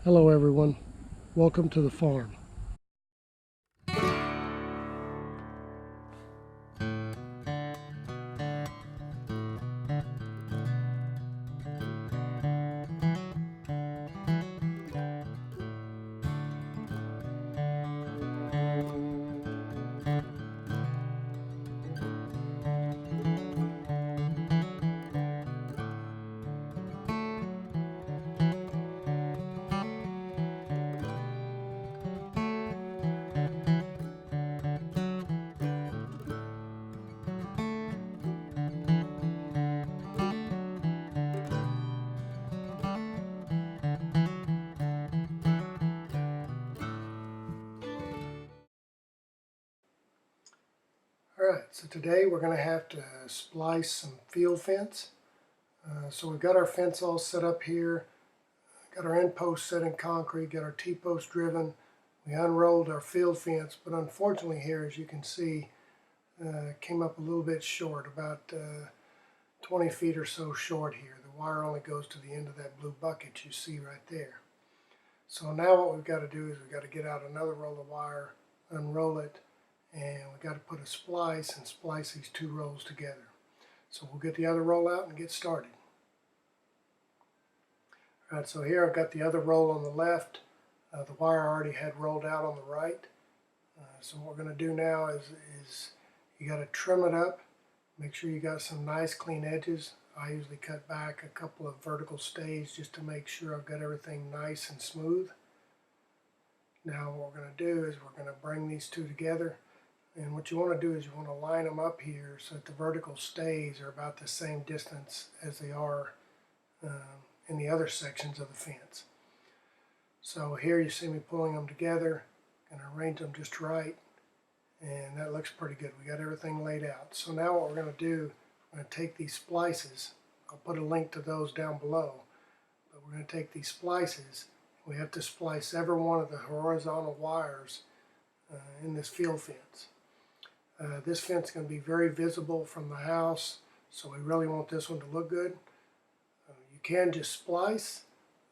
Hello everyone, welcome to the farm. Alright, so today we're going to have to splice some field fence. So we've got our fence all set up here, got our end post set in concrete, got our T-post driven. We unrolled our field fence, but unfortunately here, as you can see, came up a little bit short, about 20 feet or so short here. The wire only goes to the end of that blue bucket you see right there. So now what we've got to do is we've got to get out another roll of wire, unroll it, and we've got to put a splice and splice these two rolls together. So we'll get the other roll out and get started. Alright, so here I've got the other roll on the left. The wire I already had rolled out on the right. So what we're going to do now is you got to trim it up. Make sure you got some nice clean edges. I usually cut back a couple of vertical stays just to make sure I've got everything nice and smooth. Now what we're going to do is we're going to bring these two together. And what you want to do is you want to line them up here so that the vertical stays are about the same distance as they are in the other sections of the fence. So here you see me pulling them together, and arrange them just right, and that looks pretty good. We got everything laid out. So now what we're going to do, we're going to take these splices. I'll put a link to those down below, but we're going to take these splices. We have to splice every one of the horizontal wires in this field fence. This fence is going to be very visible from the house, so we really want this one to look good. You can just splice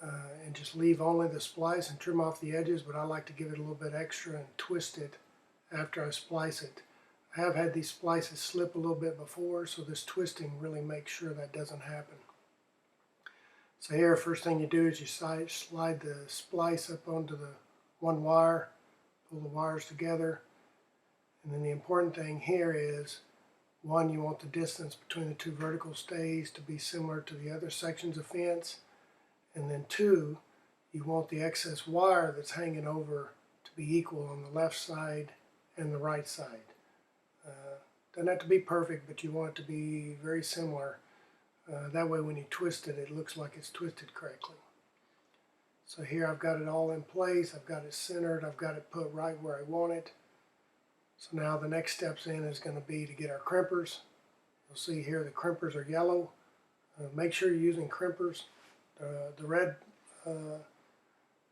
and just leave only the splice and trim off the edges, but I like to give it a little bit extra and twist it after I splice it. I have had these splices slip a little bit before, so this twisting really makes sure that doesn't happen. So here, first thing you do is you slide the splice up onto the one wire, pull the wires together. And then the important thing here is, one, you want the distance between the two vertical stays to be similar to the other sections of fence. And then two, you want the excess wire that's hanging over to be equal on the left side and the right side. Doesn't have to be perfect, but you want it to be very similar. That way when you twist it, it looks like it's twisted correctly. So here I've got it all in place, I've got it centered, I've got it put right where I want it. So now the next steps in is going to be to get our crimpers. You'll see here the crimpers are yellow. Make sure you're using crimpers. The red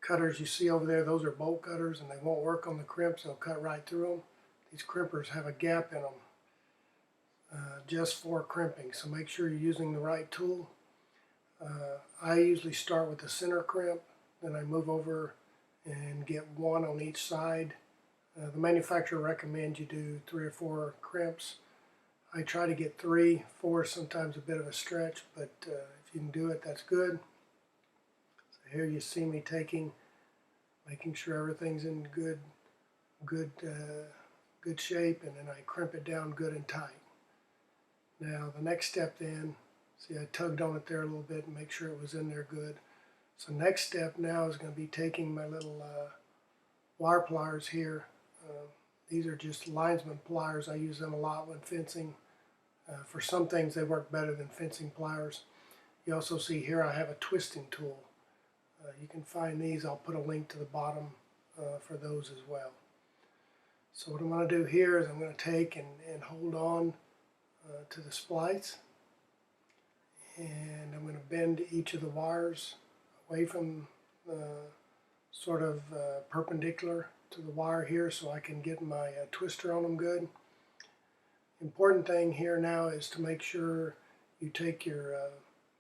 cutters you see over there, those are bolt cutters, and they won't work on the crimps. They'll cut right through them. These crimpers have a gap in them just for crimping, so make sure you're using the right tool. I usually start with the center crimp, then I move over and get one on each side. The manufacturer recommends you do 3 or 4 crimps. I try to get 3, 4 sometimes a bit of a stretch, but if you can do it, that's good. So here you see me making sure everything's in good shape, and then I crimp it down good and tight. Now the next step then, see I tugged on it there a little bit and make sure it was in there good. So next step now is going to be taking my little wire pliers here. These are just linesman pliers. I use them a lot when fencing. For some things they work better than fencing pliers. You also see here I have a twisting tool. You can find these. I'll put a link to the bottom for those as well. So what I'm going to do here is I'm going to take and hold on to the splice, and I'm going to bend each of the wires away from sort of perpendicular to the wire here so I can get my twister on them good. Important thing here now is to make sure you take your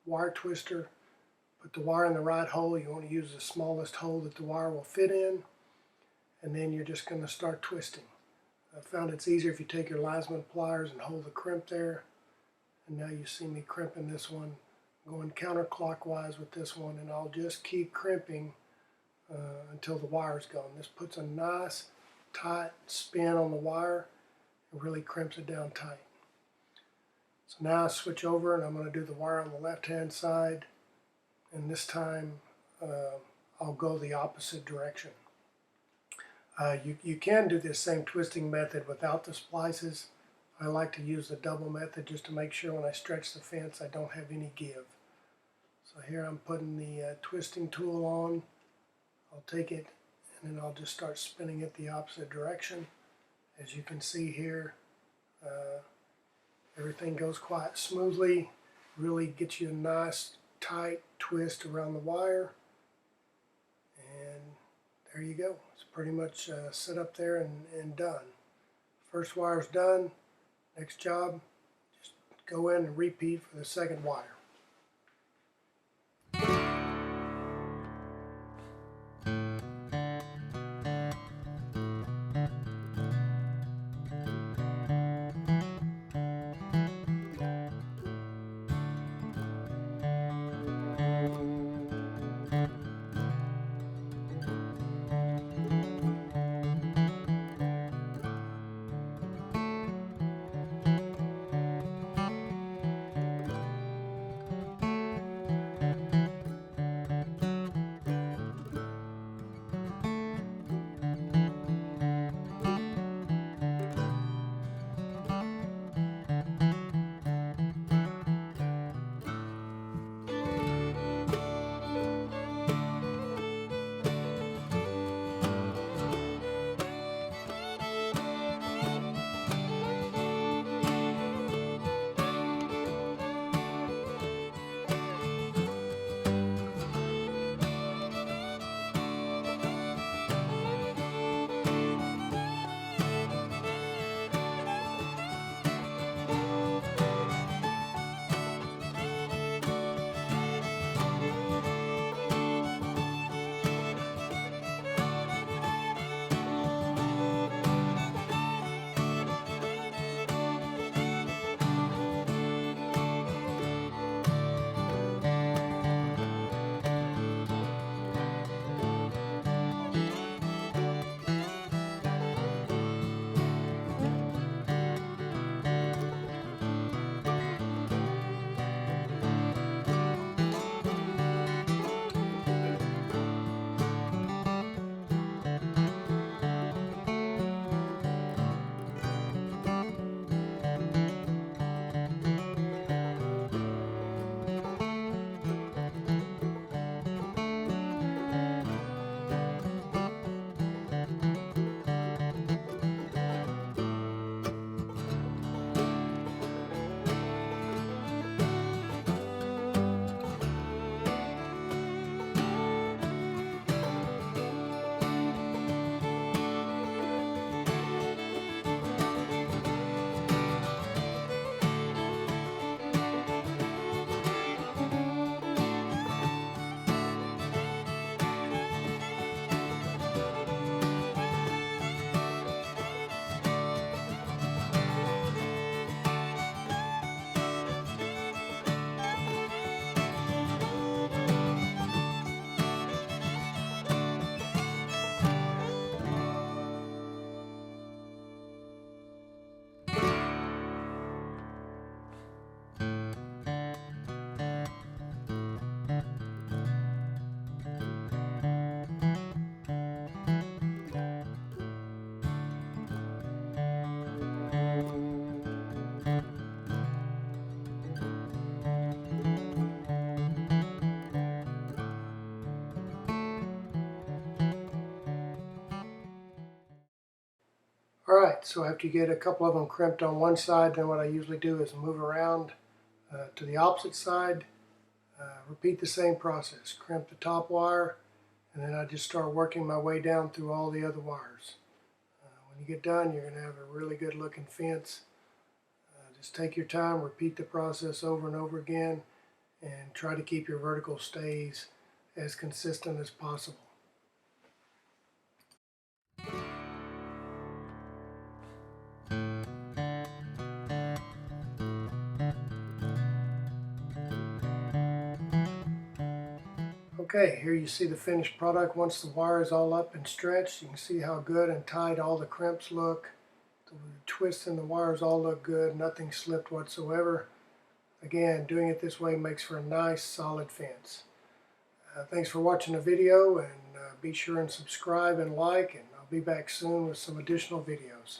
wire twister, put the wire in the right hole. You want to use the smallest hole that the wire will fit in, and then you're just going to start twisting. I found it's easier if you take your linesman pliers and hold the crimp there. And now you see me crimping this one, going counterclockwise with this one, and I'll just keep crimping until the wire's gone. This puts a nice tight spin on the wire and really crimps it down tight. So now I switch over and I'm going to do the wire on the left hand side, and this time I'll go the opposite direction. You can do this same twisting method without the splices. I like to use the double method just to make sure when I stretch the fence I don't have any give. So here I'm putting the twisting tool on. I'll take it and then I'll just start spinning it the opposite direction. As you can see here, everything goes quite smoothly. Really gets you a nice tight twist around the wire. And there you go. It's pretty much set up there and done. First wire's done. Next job, just go in and repeat for the second wire. Alright, so after you get a couple of them crimped on one side, then what I usually do is move around to the opposite side, repeat the same process, crimp the top wire, and then I just start working my way down through all the other wires. When you get done, you're going to have a really good looking fence. Just take your time, repeat the process over and over again, and try to keep your vertical stays as consistent as possible. Okay, here you see the finished product. Once the wire is all up and stretched, you can see how good and tight all the crimps look. The twists in the wires all look good, nothing slipped whatsoever. Again, doing it this way makes for a nice solid fence. Thanks for watching the video, and be sure and subscribe and like, and I'll be back soon with some additional videos.